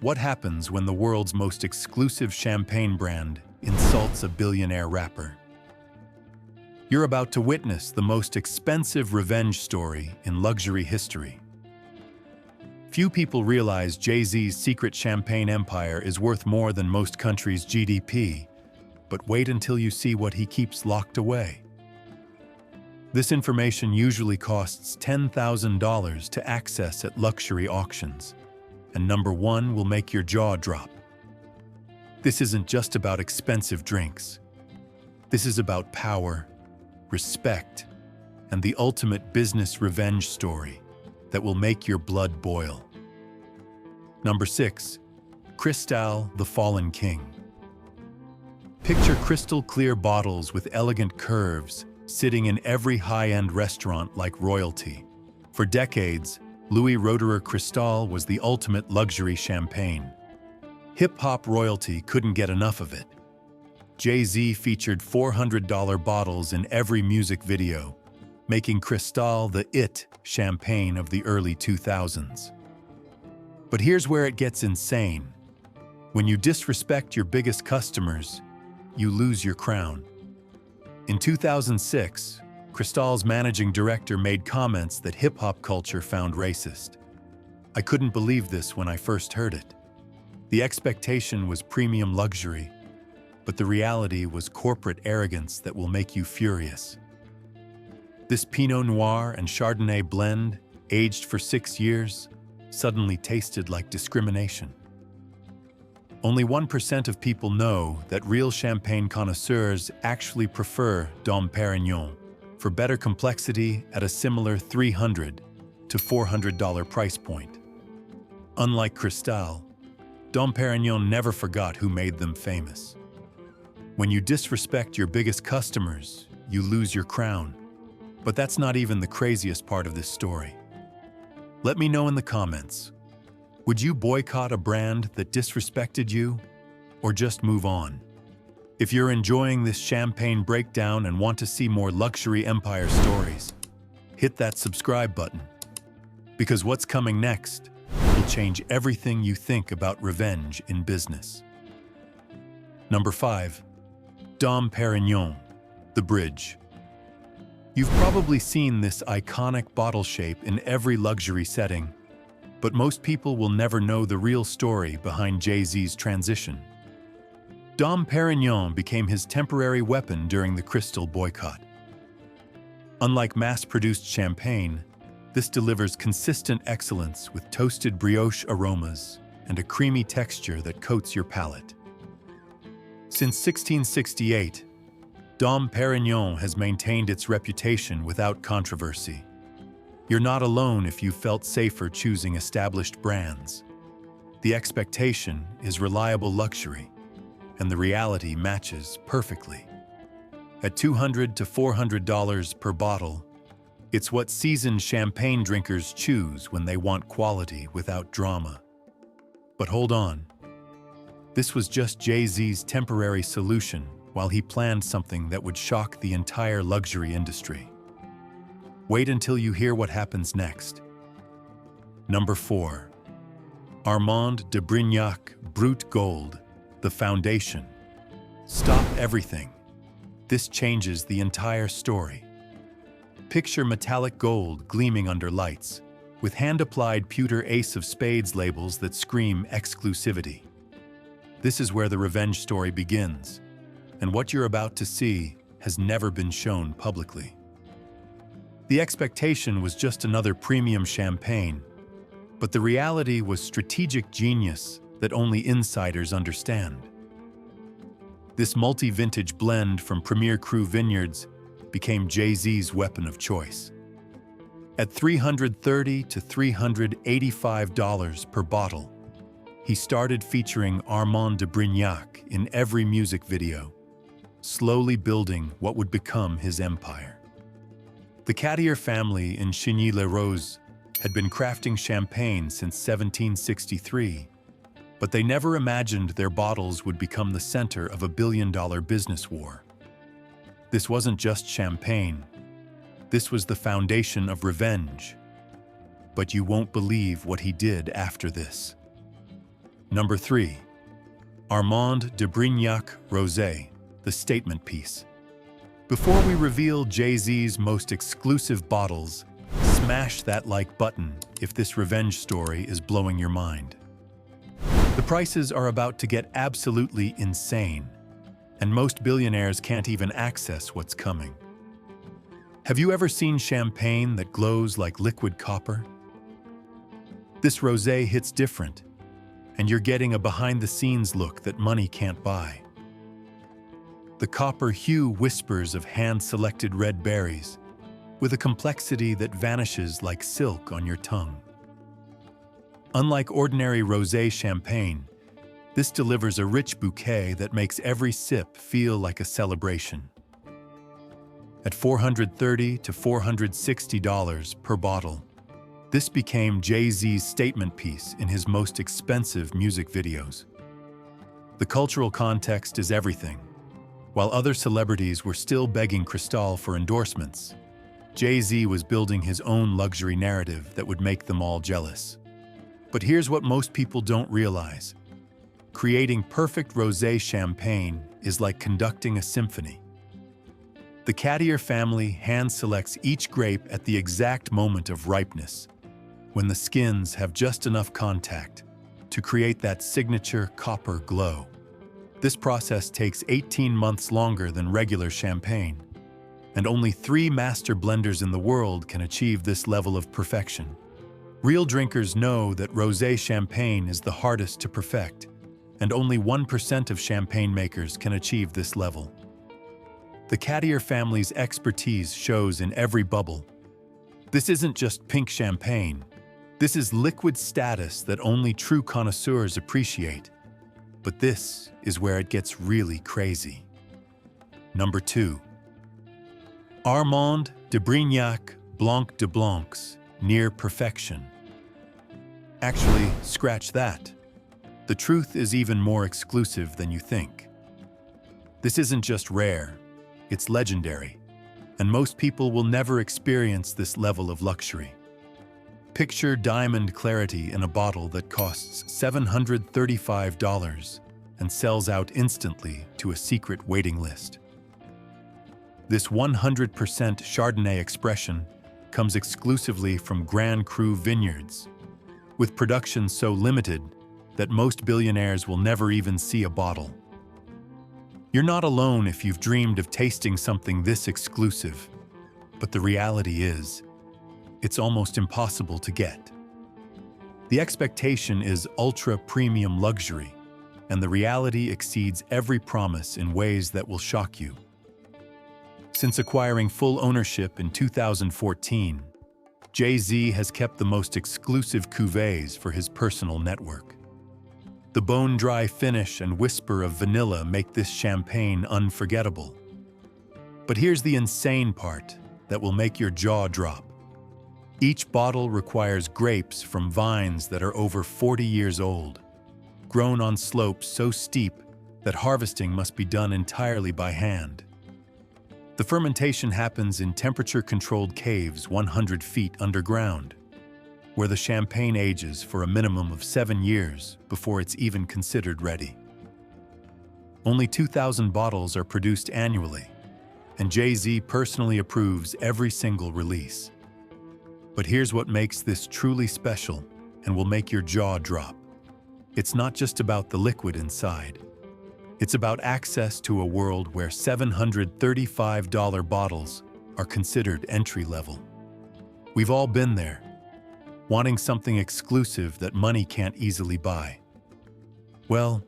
What happens when the world's most exclusive champagne brand insults a billionaire rapper? You're about to witness the most expensive revenge story in luxury history. Few people realize Jay-Z's secret champagne empire is worth more than most countries' GDP, but wait until you see what he keeps locked away. This information usually costs $10,000 to access at luxury auctions, and number one will make your jaw drop. This isn't just about expensive drinks. This is about power, respect, and the ultimate business revenge story that will make your blood boil. Number 6. Cristal, the Fallen King. Picture crystal clear bottles with elegant curves sitting in every high-end restaurant like royalty. For decades, Louis Roederer Cristal was the ultimate luxury champagne. Hip-hop royalty couldn't get enough of it. Jay-Z featured $400 bottles in every music video, making Cristal the it champagne of the early 2000s. But here's where it gets insane. When you disrespect your biggest customers, you lose your crown. In 2006, Cristal's managing director made comments that hip-hop culture found racist. I couldn't believe this when I first heard it. The expectation was premium luxury, but the reality was corporate arrogance that will make you furious. This Pinot Noir and Chardonnay blend, aged for 6 years, suddenly tasted like discrimination. Only 1% of people know that real champagne connoisseurs actually prefer Dom Pérignon for better complexity at a similar $300 to $400 price point. Unlike Cristal, Dom Pérignon never forgot who made them famous. When you disrespect your biggest customers, you lose your crown. But that's not even the craziest part of this story. Let me know in the comments. Would you boycott a brand that disrespected you, or just move on? If you're enjoying this champagne breakdown and want to see more luxury empire stories, hit that subscribe button. Because what's coming next will change everything you think about revenge in business. Number 5. Dom Pérignon, the bridge. You've probably seen this iconic bottle shape in every luxury setting, but most people will never know the real story behind Jay-Z's transition. Dom Pérignon became his temporary weapon during the Cristal boycott. Unlike mass-produced champagne, this delivers consistent excellence with toasted brioche aromas and a creamy texture that coats your palate. Since 1668, Dom Pérignon has maintained its reputation without controversy. You're not alone if you felt safer choosing established brands. The expectation is reliable luxury, and the reality matches perfectly. At $200 to $400 per bottle, it's what seasoned champagne drinkers choose when they want quality without drama. But hold on. This was just Jay-Z's temporary solution while he planned something that would shock the entire luxury industry. Wait until you hear what happens next. Number 4. Armand de Brignac Brut Gold, the foundation. Stop everything. This changes the entire story. Picture metallic gold gleaming under lights, with hand-applied pewter ace of spades labels that scream exclusivity. This is where the revenge story begins, and what you're about to see has never been shown publicly. The expectation was just another premium champagne, but the reality was strategic genius that only insiders understand. This multi-vintage blend from Premier Cru Vineyards became Jay-Z's weapon of choice. At $330 to $385 per bottle, he started featuring Armand de Brignac in every music video, slowly building what would become his empire. The Cartier family in Chigny-les-Roses had been crafting champagne since 1763, but they never imagined their bottles would become the center of a billion-dollar business war. This wasn't just champagne. This was the foundation of revenge. But you won't believe what he did after this. Number 3. Armand de Brignac Rosé, the statement piece. Before we reveal Jay-Z's most exclusive bottles, smash that like button if this revenge story is blowing your mind. The prices are about to get absolutely insane, and most billionaires can't even access what's coming. Have you ever seen champagne that glows like liquid copper? This rosé hits different, and you're getting a behind-the-scenes look that money can't buy. The copper hue whispers of hand-selected red berries, with a complexity that vanishes like silk on your tongue. Unlike ordinary rosé champagne, this delivers a rich bouquet that makes every sip feel like a celebration. At $430 to $460 per bottle, this became Jay-Z's statement piece in his most expensive music videos. The cultural context is everything. While other celebrities were still begging Cristal for endorsements, Jay-Z was building his own luxury narrative that would make them all jealous. But here's what most people don't realize. Creating perfect rosé champagne is like conducting a symphony. The Cartier family hand-selects each grape at the exact moment of ripeness, when the skins have just enough contact to create that signature copper glow. This process takes 18 months longer than regular champagne, and only 3 master blenders in the world can achieve this level of perfection. Real drinkers know that rosé champagne is the hardest to perfect, and only 1% of champagne makers can achieve this level. The Cartier family's expertise shows in every bubble. This isn't just pink champagne. This is liquid status that only true connoisseurs appreciate. But this is where it gets really crazy. Number 2. Armand de Brignac Blanc de Blancs, near perfection. Actually, scratch that. The truth is even more exclusive than you think. This isn't just rare, it's legendary, and most people will never experience this level of luxury. Picture diamond clarity in a bottle that costs $735 and sells out instantly to a secret waiting list. This 100% Chardonnay expression comes exclusively from Grand Cru vineyards, with production so limited that most billionaires will never even see a bottle. You're not alone if you've dreamed of tasting something this exclusive, but the reality is, it's almost impossible to get. The expectation is ultra-premium luxury, and the reality exceeds every promise in ways that will shock you. Since acquiring full ownership in 2014, Jay-Z has kept the most exclusive cuvées for his personal network. The bone-dry finish and whisper of vanilla make this champagne unforgettable. But here's the insane part that will make your jaw drop. Each bottle requires grapes from vines that are over 40 years old, grown on slopes so steep that harvesting must be done entirely by hand. The fermentation happens in temperature-controlled caves 100 feet underground, where the champagne ages for a minimum of 7 years before it's even considered ready. Only 2,000 bottles are produced annually, and Jay-Z personally approves every single release. But here's what makes this truly special and will make your jaw drop. It's not just about the liquid inside. It's about access to a world where $735 bottles are considered entry-level. We've all been there, wanting something exclusive that money can't easily buy. Well,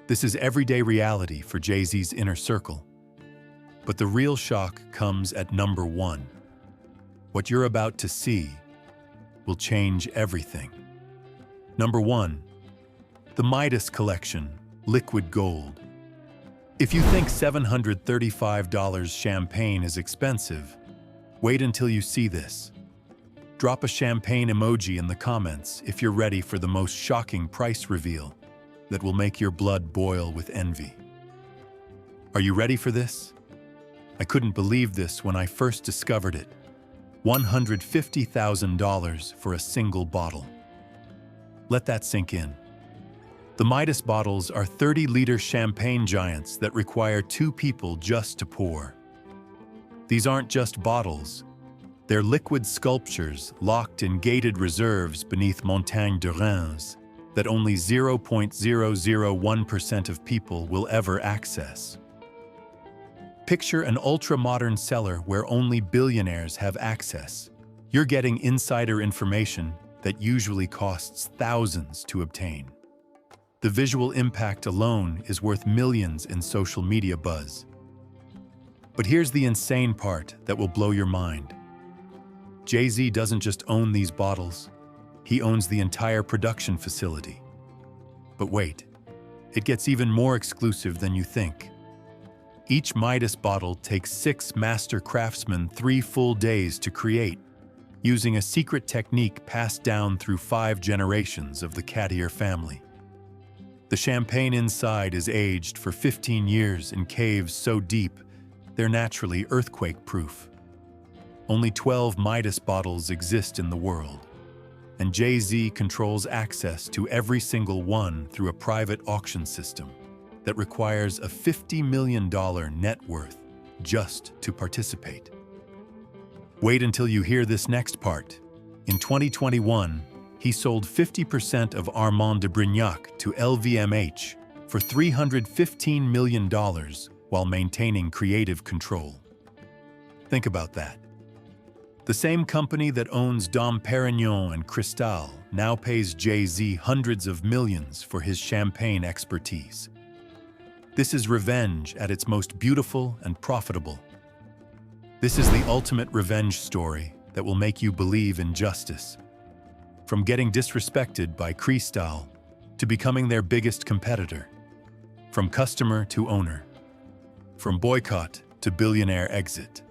this is everyday reality for Jay-Z's inner circle. But the real shock comes at number 1. What you're about to see will change everything. Number 1. The Midas Collection, Liquid Gold. If you think $735 champagne is expensive, wait until you see this. Drop a champagne emoji in the comments if you're ready for the most shocking price reveal that will make your blood boil with envy. Are you ready for this? I couldn't believe this when I first discovered it. $150,000 for a single bottle. Let that sink in. The Midas bottles are 30-liter champagne giants that require two people just to pour. These aren't just bottles. They're liquid sculptures locked in gated reserves beneath Montagne de Reims that only 0.001% of people will ever access. Picture an ultra-modern cellar where only billionaires have access. You're getting insider information that usually costs thousands to obtain. The visual impact alone is worth millions in social media buzz. But here's the insane part that will blow your mind. Jay-Z doesn't just own these bottles, he owns the entire production facility. But wait, it gets even more exclusive than you think. Each Midas bottle takes 6 master craftsmen 3 full days to create, using a secret technique passed down through 5 generations of the Cartier family. The champagne inside is aged for 15 years in caves so deep, they're naturally earthquake-proof. Only 12 Midas bottles exist in the world, and Jay-Z controls access to every single one through a private auction system that requires a $50 million net worth just to participate. Wait until you hear this next part. In 2021, he sold 50% of Armand de Brignac to LVMH for $315 million while maintaining creative control. Think about that. The same company that owns Dom Perignon and Cristal now pays Jay-Z hundreds of millions for his champagne expertise. This is revenge at its most beautiful and profitable. This is the ultimate revenge story that will make you believe in justice. From getting disrespected by Cristal to becoming their biggest competitor. From customer to owner. From boycott to billionaire exit.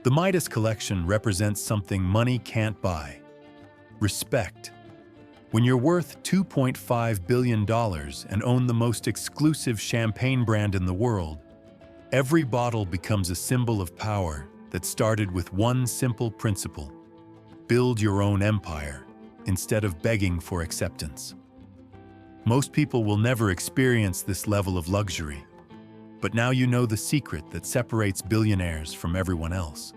The Midas collection represents something money can't buy. Respect. When you're worth $2.5 billion and own the most exclusive champagne brand in the world, every bottle becomes a symbol of power that started with one simple principle: build your own empire instead of begging for acceptance. Most people will never experience this level of luxury, but now you know the secret that separates billionaires from everyone else.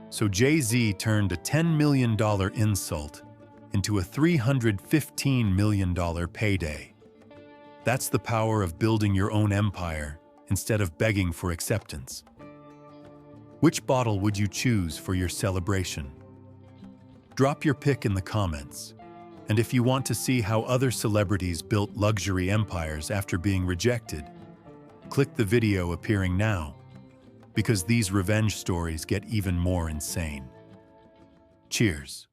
So Jay-Z turned a $10 million insult into a $315 million payday. That's the power of building your own empire instead of begging for acceptance. Which bottle would you choose for your celebration? Drop your pick in the comments. And if you want to see how other celebrities built luxury empires after being rejected, click the video appearing now, because these revenge stories get even more insane. Cheers.